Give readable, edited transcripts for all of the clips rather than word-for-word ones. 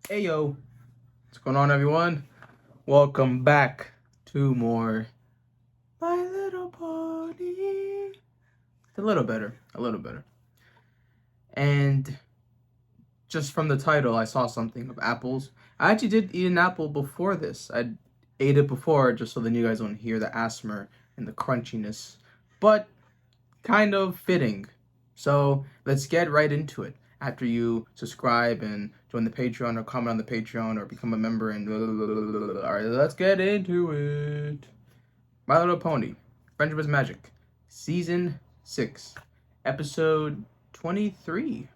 Hey yo, what's going on, everyone? Welcome back to more My Little Pony. It's a little better. And just from the title, I saw something of apples. I actually did eat an apple before this. I ate it before just so then you guys don't hear the asthma and the crunchiness, but kind of fitting. So let's get right into it. After you subscribe and join the Patreon or comment on the Patreon or become a member and blah, blah, blah, blah. All right, let's get into it. My Little Pony, Friendship is Magic, Season 6, Episode 23,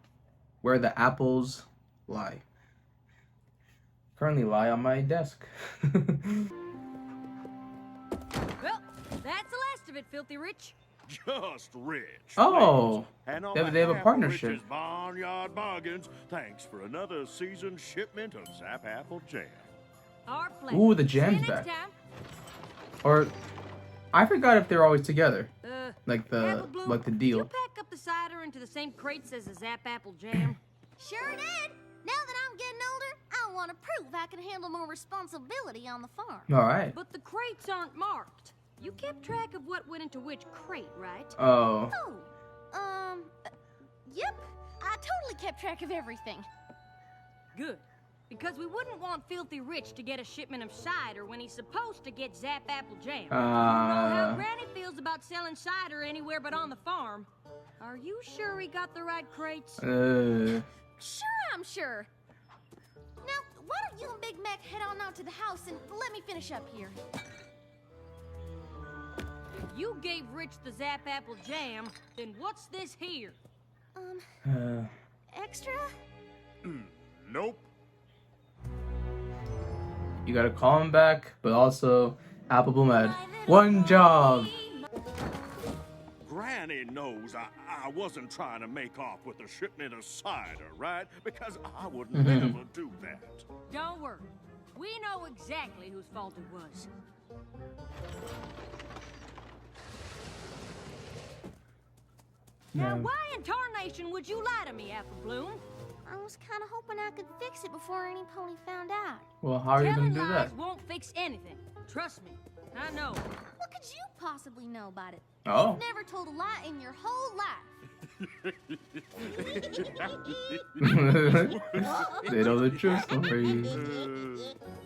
Where the Apples Lie. Currently lie on my desk. Well, that's the last of it, Filthy Rich. Just Rich. Oh, and on they have a partnership. Rich's Barnyard Bargains, thanks for another season shipment of Zap Apple Jam. Our pleasure. Ooh, the See you jam's next back. time. Or, I forgot if they're always together. Like Apple Bloom, the did deal. you pack up the cider into the same crates as the Zap Apple Jam? Sure did. Now that I'm getting older, I want to prove I can handle more responsibility on the farm. All right. But the crates aren't marked. You kept track of what went into which crate, right? Oh. Yep. I totally kept track of everything. Good. Because we wouldn't want Filthy Rich to get a shipment of cider when he's supposed to get Zap Apple Jam. You know how Granny feels about selling cider anywhere but on the farm. Are you sure he got the right crates? Sure, I'm sure. Now, why don't you and Big Mac head on out to the house and let me finish up here? If you gave Rich the Zap Apple Jam, then what's this here? Extra? Nope. You gotta call him back, but also Apple Bloom had one job. Granny knows I wasn't trying to make off with a shipment of cider, right? Because I would never do that. Don't worry. We know exactly whose fault it was. Now, why in tarnation would you lie to me, Apple Bloom? I was kind of hoping I could fix it before any pony found out. Well, how are you gonna Telling do lies that? won't fix anything. Trust me. I know. What could you possibly know about it? Oh. You've never told a lie in your whole life. They know the true story.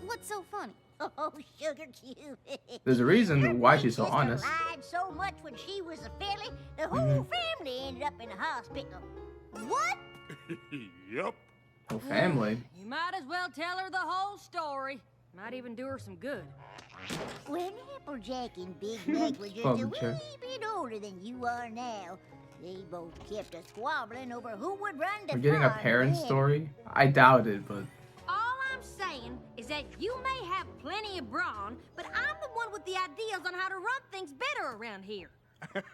What's so funny? Oh, sugar cute. There's a reason why she's so Sister honest. lied so much when she was a filly, the whole family ended up in the hospital. What? Yup. Whole family. You might as well tell her the whole story. Might even do her some good. When Applejack and Big Mac were just a Applejack. wee bit older than you are now, they both kept us squabbling over who would run the We're getting a farm parent then. story? I doubt it, but All I'm saying is that you may have plenty of brawn, but I'm the one with the ideas on how to run things better around here.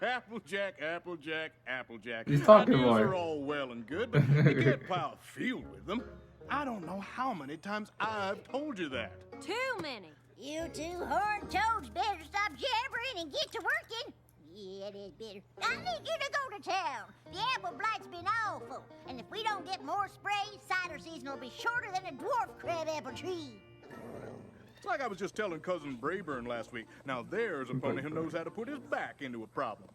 Applejack, Applejack, Applejack. He's talking Ideas more. are all well and good, but you can't plow a field with them. I don't know how many times I've told you that. Too many. You two horned toads better stop jabbering and get to working. Yeah, it is better. I need you to go to town. The apple blight's been awful, and if we don't get more spray, cider season will be shorter than a dwarf crabapple tree. It's like I was just telling Cousin Brayburn last week. Now there's a pony who knows how to put his back into a problem.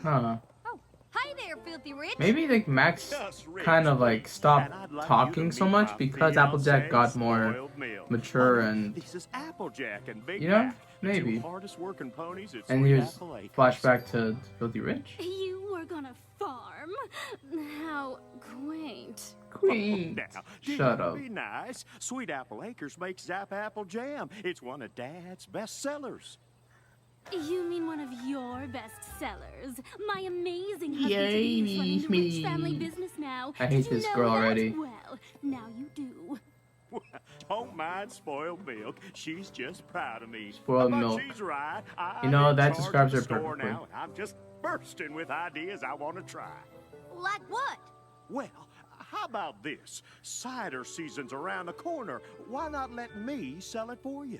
huh. Oh, hey there, Filthy Rich. Maybe like Max Just Rich, kind of like stopped and I'd like talking you to so meet much my because Applejack fiancé, got more spoiled milk. mature and This is Applejack and Big You know, Mac, the maybe. two hardest working ponies at and Sweet here's Apple Acres. flashback to Filthy Rich. You were gonna farm? How quaint. Queen. Now, Shut didn't it up. Be nice. Sweet Apple Acres makes Zap Apple Jam. It's one of Dad's best sellers. You mean one of your best sellers? My amazing husband Yay, is running the Rich me. family business now. I hate Did you this know girl that? already. Well, now you do. Don't mind spoiled milk. She's just proud of me. Spoiled But milk. She's right. You know, I'm in that charge describes of her the store perfectly. Now, and I'm just bursting with ideas I want to try. Like what? Well, how about this? Cider season's around the corner. Why not let me sell it for you?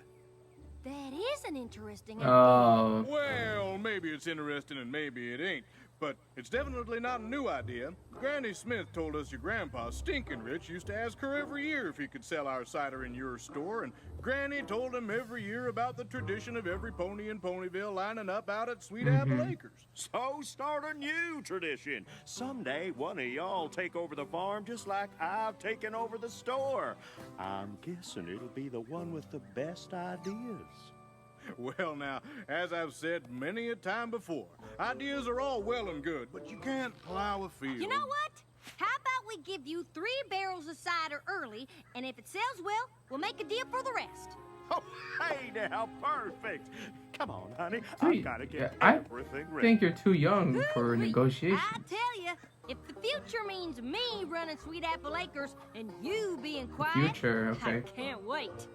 That is an interesting Oh. Well, maybe it's interesting and maybe it ain't. But it's definitely not a new idea. Granny Smith told us your grandpa, Stinkin' Rich, used to ask her every year if he could sell our cider in your store, and Granny told him every year about the tradition of every pony in Ponyville lining up out at Sweet Apple Acres. So start a new tradition. Someday, one of y'all take over the farm just like I've taken over the store. I'm guessing it'll be the one with the best ideas. Well, now, as I've said many a time before, ideas are all well and good, but you can't plow a field. You know what? How about we give you 3 barrels of cider early, and if it sells well, we'll make a deal for the rest. Oh, hey now, perfect. Come on, honey. Sweet. I've got to get I everything ready. think you're too young for Ooh-wee. negotiation. I tell you, if the future means me running Sweet Apple Acres and you being quiet, Future, okay. I can't wait.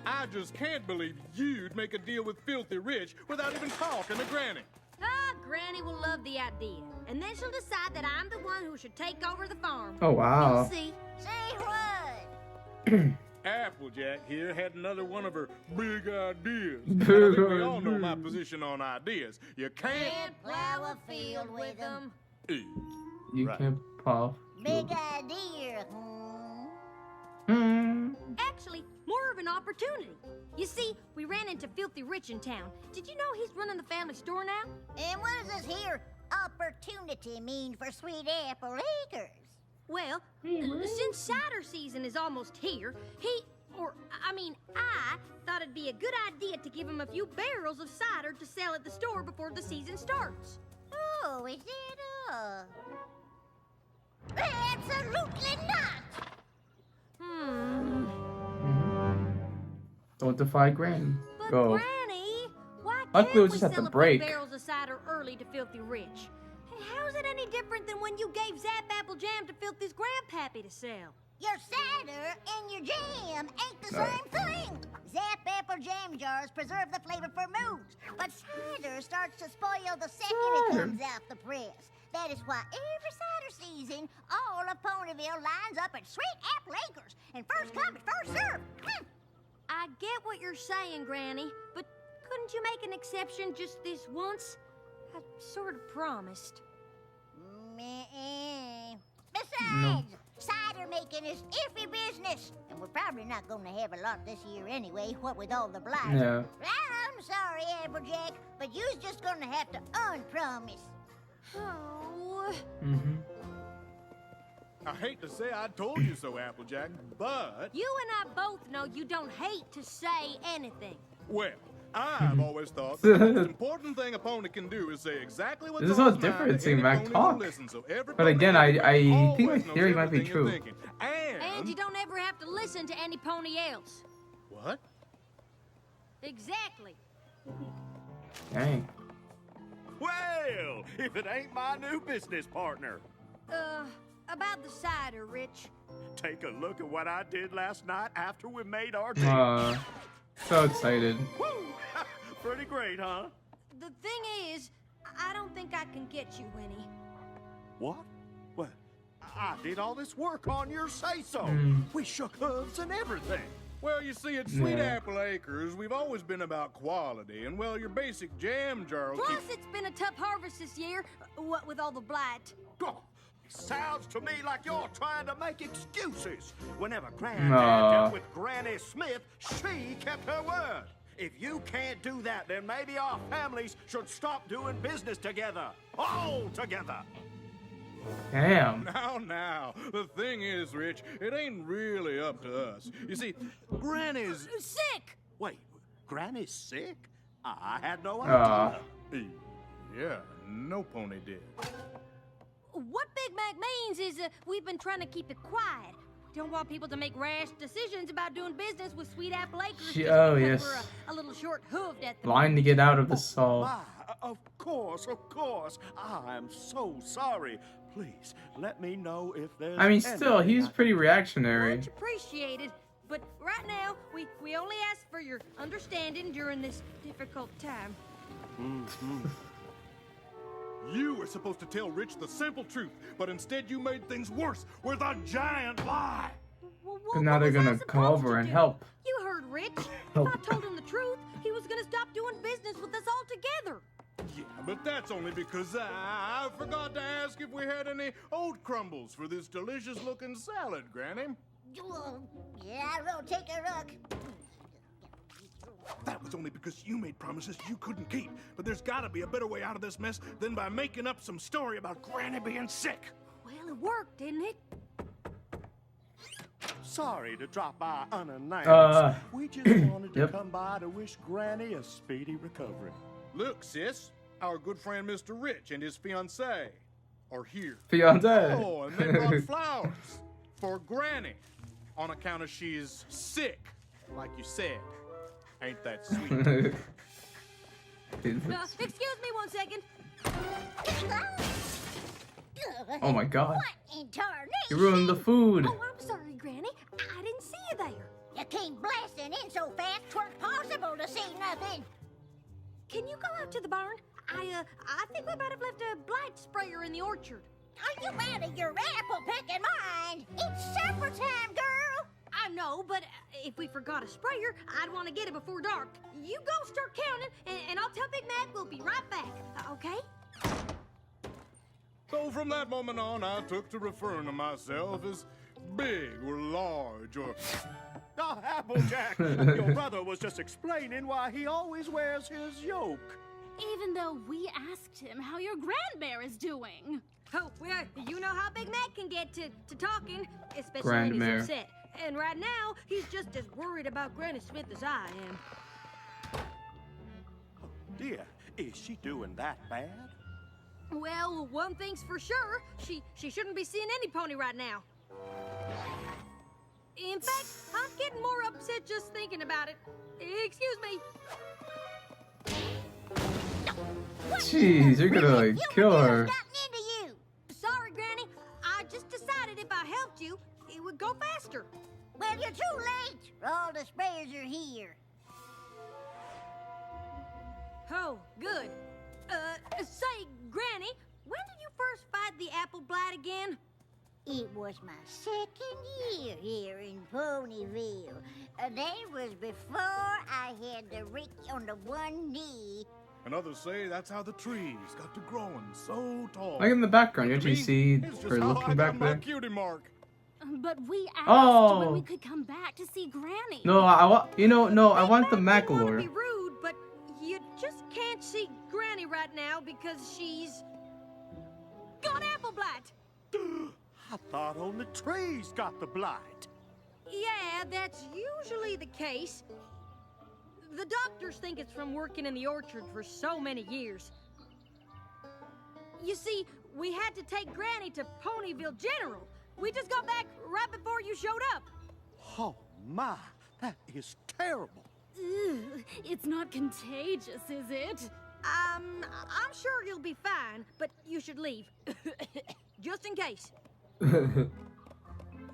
I just can't believe you'd make a deal with Filthy Rich without even talking to Granny. Ah, Granny will love the idea, and then she'll decide that I'm the one who should take over the farm. Oh, wow. You'll see. Say what? Applejack here had another one of her big ideas. Big And I think we all know my ideas. position on ideas. You can't... Can't plow a field with them. You Right. can't puff. Big idea. Actually, more of an opportunity. You see, we ran into Filthy Rich in town. Did you know he's running the family store now? And what does this here opportunity mean for Sweet Apple Acres? Well, since cider season is almost here, I thought it'd be a good idea to give him a few barrels of cider to sell at the store before the season starts. Oh, is that all? Absolutely not! Don't defy Granny. But Go. Granny, why Luckily, can't we we just have to sell a few break. barrels of cider early to Filthy Rich? Hey, how's it any different than when you gave Zap Apple Jam to Filthy's grandpappy to sell? Your cider and your jam ain't the No. same thing. Zap Apple Jam jars preserve the flavor for moons, but cider starts to spoil the second it Cider? comes out the press. That is why every cider season, all of Ponyville lines up at Sweet Apple Acres, and first come and first serve. I get what you're saying, Granny, but couldn't you make an exception just this once? I sort of promised. Besides, cider making is iffy business, and we're probably not going to have a lot this year anyway, what with all the blights. Yeah. I'm sorry, Applejack, but you's just going to have to unpromise. Oh. I hate to say I told you so, Applejack, but... You and I both know you don't hate to say anything. Well, I've always thought the most important thing a pony can do is say exactly what's This is on what's his mind different to seeing any Mac pony who talk. listens, so every But pony again, everywhere I think always the knows theory might be everything you're true. thinking. And you don't ever have to listen to any pony else. What? Exactly. Dang. Well, if it ain't my new business partner. About the cider, Rich. Take a look at what I did last night after we made our deal. So excited. Woo! Pretty great, huh? The thing is, I don't think I can get you any. What? Well, I did all this work on your say-so. We shook hooves and everything. Well, you see, at Sweet Yeah. Apple Acres, we've always been about quality, and well, your basic jam jar will Plus, keep... it's been a tough harvest this year, what with all the blight. Oh, sounds to me like you're trying to make excuses. Whenever Granddad Aw. dealt with Granny Smith, she kept her word. If you can't do that, then maybe our families should stop doing business together. All together. Damn. Now, the thing is, Rich, it ain't really up to us. You see, Granny's... Sick! Wait, Granny's sick? I had no Aw. idea. Yeah, no pony did. What Big Mac means is we've been trying to keep it quiet. We don't want people to make rash decisions about doing business with Sweet Apple Acres just Oh, because yes. we're a little short-hooved at the Line to get out of the salt. My, of course. I'm so sorry. Please, let me know if there's I mean, still, anything he's I- pretty reactionary. Much appreciated. But right now, we only ask for your understanding during this difficult time. You were supposed to tell Rich the simple truth, but instead you made things worse with a giant lie. But now they're gonna come over and help. You heard Rich. If Help. I told him the truth, he was gonna stop doing business with us altogether. Yeah, but that's only because I forgot to ask if we had any oat crumbles for this delicious-looking salad, Granny. Yeah, I'll take a look. That was only because you made promises you couldn't keep. But there's gotta be a better way out of this mess than by making up some story about Granny being sick. Well, it worked, didn't it? Sorry to drop by unannounced. We just wanted to Yep. come by to wish Granny a speedy recovery. Look, sis, our good friend Mr. Rich and his fiancée are here. Fiance. Oh, and they brought flowers for Granny on account of she's sick, like you said. Ain't that sweet? Excuse me 1 second. Oh my God. What in tarnation? You ruined the food. Oh, I'm sorry, Granny. I didn't see you there. You came blasting in so fast, 'twas possible to see nothing. Can you go out to the barn? I think we might have left a blight sprayer in the orchard. Are you out of your apple-picking mind? It's supper time, girl. I know, but if we forgot a sprayer, I'd want to get it before dark. You go start counting, and I'll tell Big Mac we'll be right back, okay? So from that moment on, I took to referring to myself as big or large or... Oh, Applejack, your brother was just explaining why he always wears his yoke. Even though we asked him how your grandmare is doing. Oh, well, you know how Big Mac can get to talking, especially Grandmare. when he's upset. And right now, he's just as worried about Granny Smith as I am. Dear, is she doing that bad? Well, one thing's for sure, she shouldn't be seeing any pony right now. In fact, I'm getting more upset just thinking about it. Excuse me. Jeez, you're gonna like kill her. Gotten into you. Sorry, Granny. I just decided if I helped you, it would go faster. Well, you're too late. All the sprayers are here. Oh, good. Say, Granny, when did you first fight the apple blight again? It was my second year here in Ponyville. That was before I had the Rick on the one knee. And others say that's how the trees got to growing so tall. Like in the background, you To actually me, see it's just her how I looking got back my there. cutie mark. But we asked Oh. when we could come back to see Granny. No, I want I want the Big Mac didn't want to be Macklemore. rude, but you just can't see Granny right now because she's got apple blight. I thought only trees got the blight. Yeah, that's usually the case. The doctors think it's from working in the orchard for so many years. You see, we had to take Granny to Ponyville General. We just got back right before you showed up. Oh, my, that is terrible. Ugh, it's not contagious, is it? I'm sure you'll be fine, but you should leave. Just in case.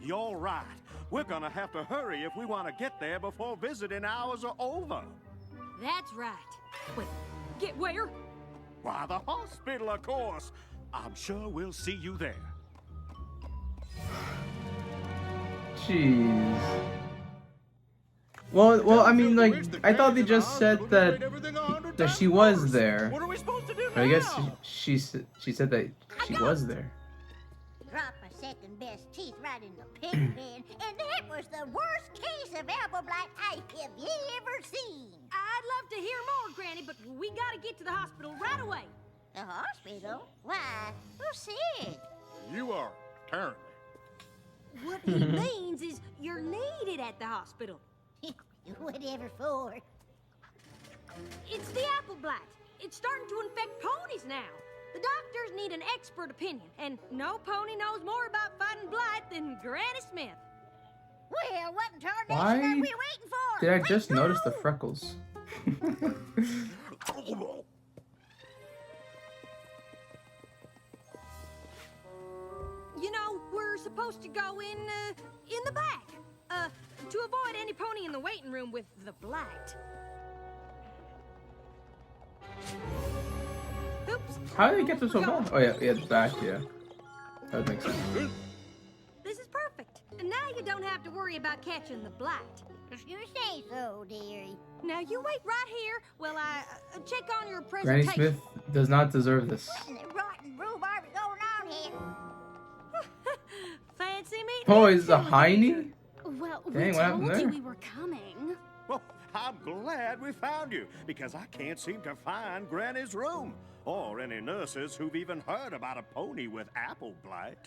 You're right. We're gonna have to hurry if we want to get there before visiting hours are over. That's right. Wait, get where? Why, the hospital, of course. I'm sure we'll see you there. Jeez. Well, I mean, like, I thought they just said that she was there. What are we supposed to do But I guess now? she said that she was there. Drop my second best teeth right in the pig pen, and that was the worst case of apple blight I have ever seen. I'd love to hear more, Granny, but we gotta get to the hospital right away. The hospital? Why? Who said? You are, apparently. What he means is you're needed at the hospital. Whatever for. It's the apple blight. It's starting to infect ponies now. The doctors need an expert opinion, and no pony knows more about fighting blight than Granny Smith. Well, what in tarnation Why are we waiting for? did I Let's just notice the go. freckles? You know, we're supposed to go in the back, to avoid any pony in the waiting room with the blight. Oops. How did they get this so bad? Oh yeah, the back, yeah. That would make sense. This is perfect. And now you don't have to worry about catching the blight. If you say so, dearie. Now you wait right here while I check on your Granny presentation. Smith does not deserve this. What in the rotten rhubarb is going on here? Fancy meeting Oh, you is the two hiney? here. Well, Dang, we what happened told there? you we were coming. Well, I'm glad we found you, because I can't seem to find Granny's room, or any nurses who've even heard about a pony with apple blight.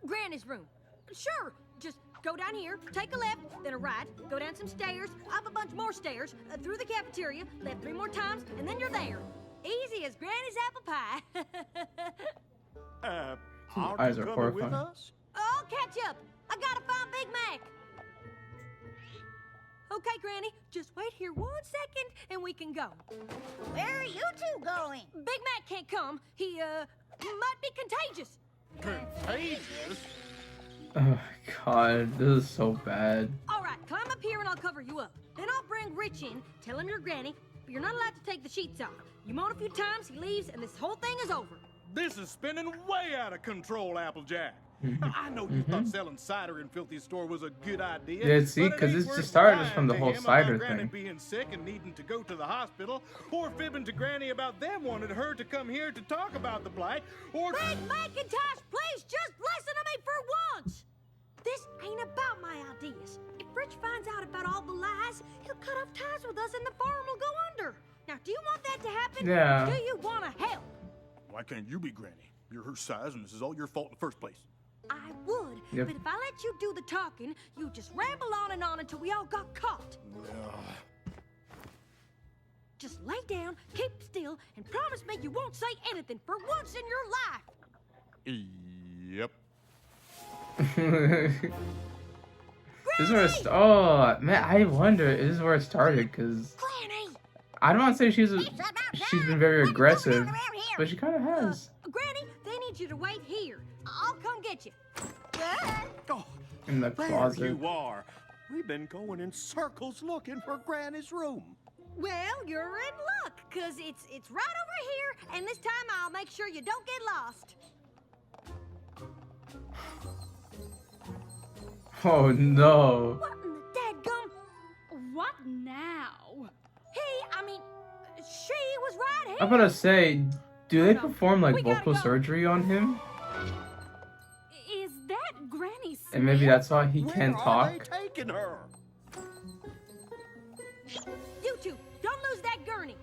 Granny's room. Sure. Just go down here, take a left, then a right, go down some stairs, up a bunch more stairs, through the cafeteria, left 3 more times, and then you're there. Easy as Granny's apple pie. Aren't eyes you are coming with horrifying. us? I'll catch up. I gotta find Big Mac. Okay, Granny, just wait here 1 second and we can go. Where are you two going? Big Mac can't come. He, might be contagious. Contagious? Oh god, this is so bad. All right, climb up here and I'll cover you up. Then I'll bring Rich in, tell him you're Granny, but you're not allowed to take the sheets off. You moan a few times, he leaves, and this whole thing is over. This is spinning way out of control, Applejack. Now, I know you thought selling cider in Filthy Store was a good idea. Yeah, see, but it 'cause ain't this worth just started lying from the to whole him cider about Granny thing. being sick and needing to go to the hospital, or fibbing to Granny about them wanted her to come here to talk about the blight, or... Big Macintosh, please just listen to me for once. This ain't about my ideas. If Rich finds out about all the lies, he'll cut off ties with us and the farm will go under. Now, do you want that to happen? Yeah. Do you want to help? Why can't you be Granny? You're her size, and this is all your fault in the first place. I would, Yep. but if I let you do the talking, you just ramble on and on until we all got caught. Just lay down, keep still, and promise me you won't say anything for once in your life. Yep. This is where it's, oh man, I wonder, is this where it started? Cause Granny! I don't want to say she's been very aggressive, Around here. but she kind of has Granny, they need you to wait here. I'll come get you. Oh, in the there closet. you are. We've been going in circles looking for Granny's room. Well, you're in luck, 'cause it's right over here, and this time I'll make sure you don't get lost. Oh no. What in the dadgum? What now? She was right here. I'm gonna say, do they perform like We gotta vocal go. surgery on him? Is that Granny Smith? And maybe that's why he Where can't are they talk. taking her? You two, don't lose that gurney.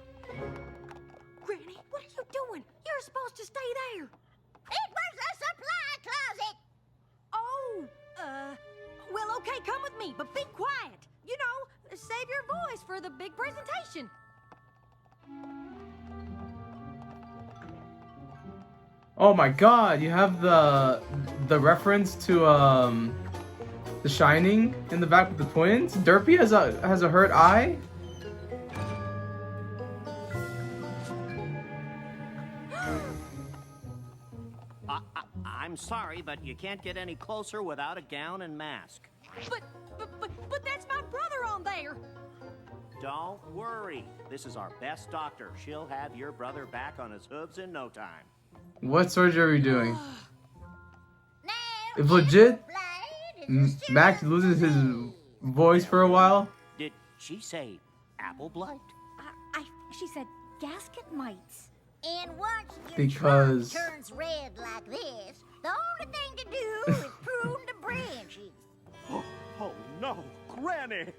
Granny, what are you doing? You're supposed to stay there. It was a supply closet. Oh, well, okay, come with me, but be quiet. You know, save your voice for the big presentation. Oh my god, you have the reference to The Shining in the back with the twins? Derpy has a hurt eye? I'm sorry, but you can't get any closer without a gown and mask. But that's my brother on there. Don't worry. This is our best doctor. She'll have your brother back on his hooves in no time. What surgery are we doing? Now, If legit, blight is a Max serious loses his disease. voice for a while. Did she say apple blight? She said gasket mites. And once your Because- trunk turns red like this, the only thing to do is prune the branches. Oh no, Granny!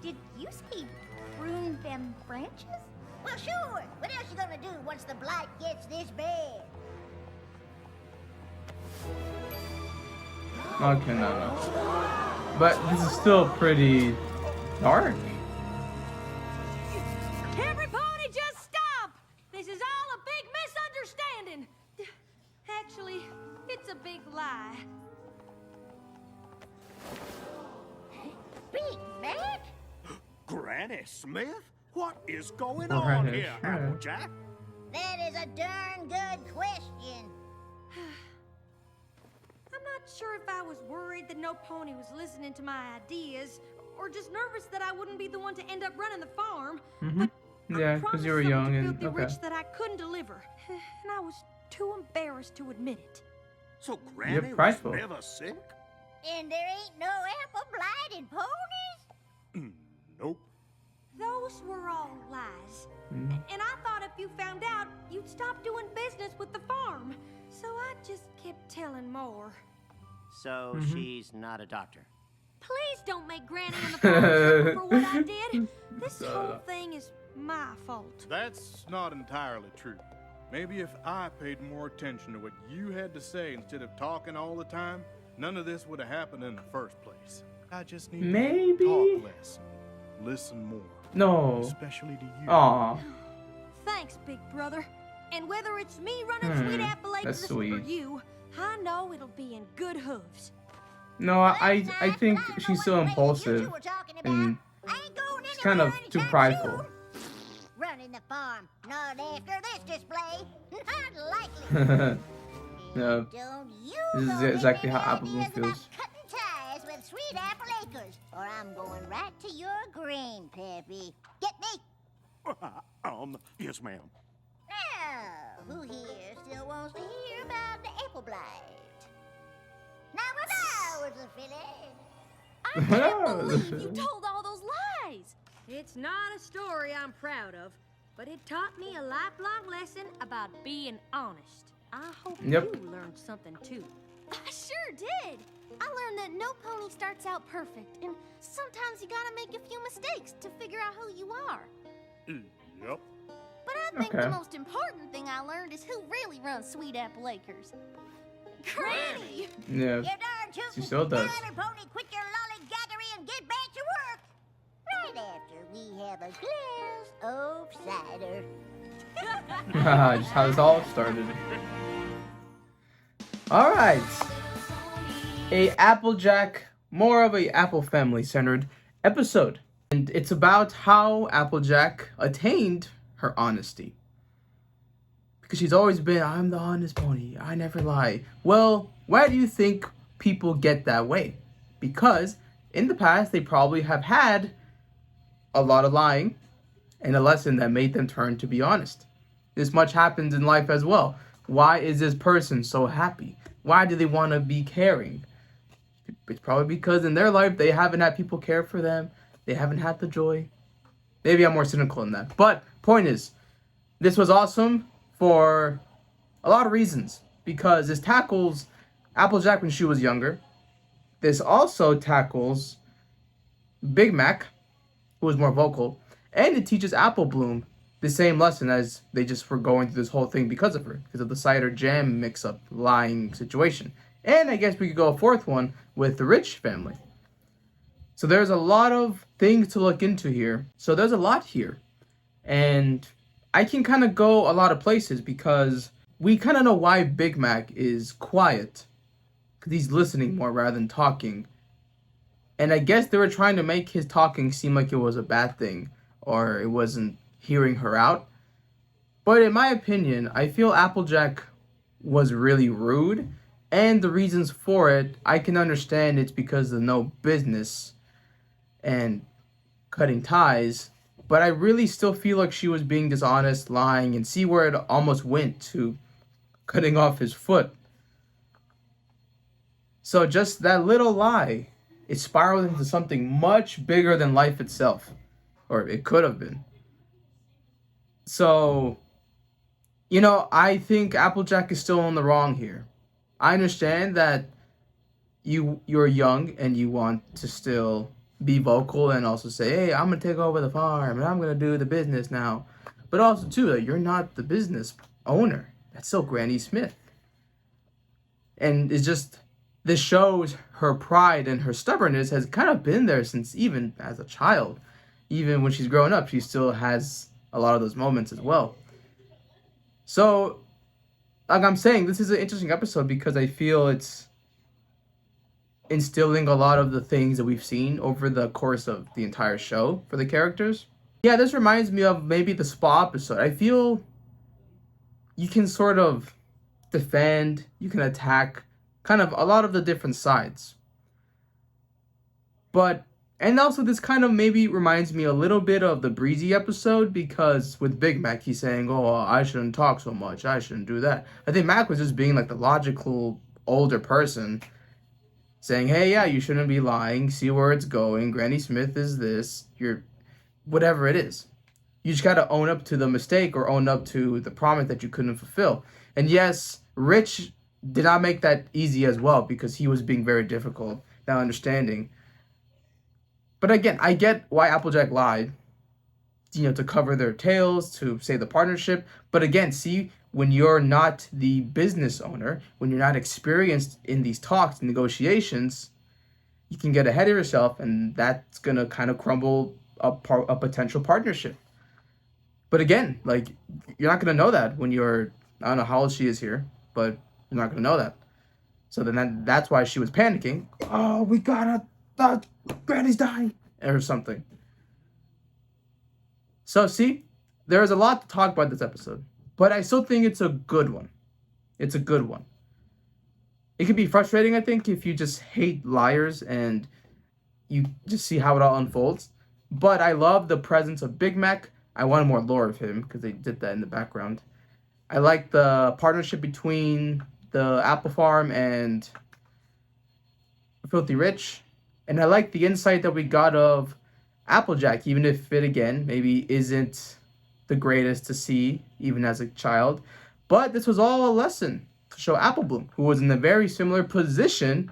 Did you say prune them branches? Well, sure. What else you gonna do once the blight gets this bad? Okay, no. But this is still pretty dark. Everybody just stop! This is all a big misunderstanding. Actually, it's a big lie. Big Mac? Granny Smith? What is going on Granny here, Smith. Applejack? That is a darn good question. I'm not sure if I was worried that no pony was listening to my ideas, or just nervous that I wouldn't be the one to end up running the farm. Mhm. Yeah, because you were young and Filthy okay. Rich that I couldn't deliver, and I was too embarrassed to admit it. So Granny was prideful. never sick? And there ain't no apple blight in ponies? Nope. Those were all lies. And I thought if you found out, you'd stop doing business with the farm. So I just kept telling more. So she's not a doctor. Please don't make Granny and the farm suffer for what I did. This whole thing is my fault. That's not entirely true. Maybe if I paid more attention to what you had to say instead of talking all the time, none of this would have happened in the first place. I just need Maybe. to talk less, listen more. No. Especially to you. Aw. Thanks, big brother. And whether it's me running Sweet Apple that's Acres sweet. or you, I know it'll be in good hooves. No, I think she's so impulsive and she's kind of too prideful. Running the farm, not after this display. Not likely. No. Don't you This is go exactly making how Apple Bloom ideas about feels. cutting ties with Sweet Apple Acres, or I'm going right to your grandpappy. Get me? Yes, ma'am. Now, who here still wants to hear about the apple blight? Now when I was a filly. I can't believe you told all those lies. It's not a story I'm proud of, but it taught me a lifelong lesson about being honest. I hope Yep. you learned something too. I sure did. I learned that no pony starts out perfect, and sometimes you gotta make a few mistakes to figure out who you are. Yep. But I think Okay. the most important thing I learned is who really runs Sweet Apple Acres. Granny! Yeah. You're darn tootin'. She still does. Now, little pony, quit your lollygaggery and get back to work. Right after we have a glass of cider. Just how this all started. Alright. A Applejack, more of a Apple family centered episode. And it's about how Applejack attained her honesty. Because she's always been, I'm the honest pony, I never lie. Well, why do you think people get that way? Because in the past, they probably have had a lot of lying and a lesson that made them turn to be honest. This much happens in life as well. Why is this person so happy? Why do they want to be caring? It's probably because in their life they haven't had people care for them. They haven't had the joy. Maybe I'm more cynical than that. But point is, this was awesome for a lot of reasons. Because this tackles Applejack when she was younger. This also tackles Big Mac, who was more vocal. And it teaches Apple Bloom the same lesson as they just were going through this whole thing because of her. Because of the cider jam mix-up lying situation. And I guess we could go a fourth one with the Rich family. So there's a lot of things to look into here. So there's a lot here. And I can kind of go a lot of places because we kind of know why Big Mac is quiet. Because he's listening more rather than talking. And I guess they were trying to make his talking seem like it was a bad thing. Or it wasn't hearing her out. But in my opinion, I feel Applejack was really rude. And the reasons for it, I can understand it's because of no business and cutting ties. But I really still feel like she was being dishonest, lying, and see where it almost went to cutting off his foot. So just that little lie, it spiraled into something much bigger than life itself. Or it could have been. So, you know, I think Applejack is still in the wrong here. I understand that you're young and you want to still be vocal and also say, hey, I'm going to take over the farm and I'm going to do the business now. But also, too, that you're not the business owner. That's still Granny Smith. And it's just, this shows her pride and her stubbornness has kind of been there since even as a child. Even when she's growing up, she still has a lot of those moments as well. So, like I'm saying, this is an interesting episode because I feel it's instilling a lot of the things that we've seen over the course of the entire show for the characters. Yeah, this reminds me of maybe the spa episode. I feel you can sort of defend, you can attack, kind of a lot of the different sides. But, and also this kind of maybe reminds me a little bit of the Breezy episode because with Big Mac, he's saying, oh, I shouldn't talk so much, I shouldn't do that. I think Mac was just being like the logical older person saying, hey, yeah, you shouldn't be lying, see where it's going, Granny Smith is this, whatever it is. You just got to own up to the mistake or own up to the promise that you couldn't fulfill. And yes, Rich did not make that easy as well because he was being very difficult, not understanding. But again, I get why Applejack lied, to cover their tails, to save the partnership. But again, see, when you're not the business owner, when you're not experienced in these talks and negotiations, you can get ahead of yourself, and that's going to kind of crumble a potential partnership. But again, like, you're not going to know that when you're, I don't know how old she is here, but you're not going to know that. So then that's why she was panicking. Oh, we gotta, Granny's dying, or something. So see, there's a lot to talk about this episode, but I still think it's a good one. It's a good one. It can be frustrating, I think, if you just hate liars and you just see how it all unfolds. But I love the presence of Big Mac. I wanted more lore of him because they did that in the background. I like the partnership between the Apple Farm and Filthy Rich. And I like the insight that we got of Applejack, even if it, again, maybe isn't the greatest to see, even as a child. But this was all a lesson to show Apple Bloom, who was in a very similar position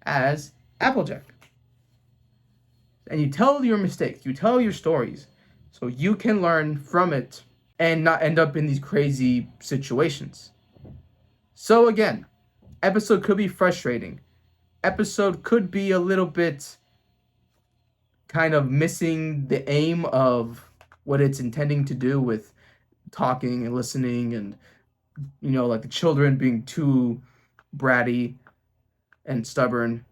as Applejack. And you tell your mistakes, you tell your stories, so you can learn from it and not end up in these crazy situations. So again, episode could be frustrating. Episode could be a little bit kind of missing the aim of what it's intending to do with talking and listening and, like the children being too bratty and stubborn.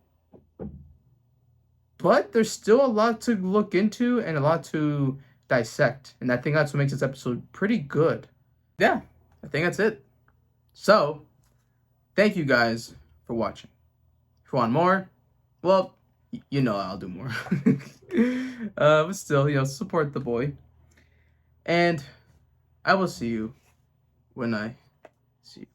But there's still a lot to look into and a lot to dissect. And I think that's what makes this episode pretty good. Yeah, I think that's it. So, thank you guys for watching. If you want more, well, I'll do more. But still, support the boy. And I will see you when I see you.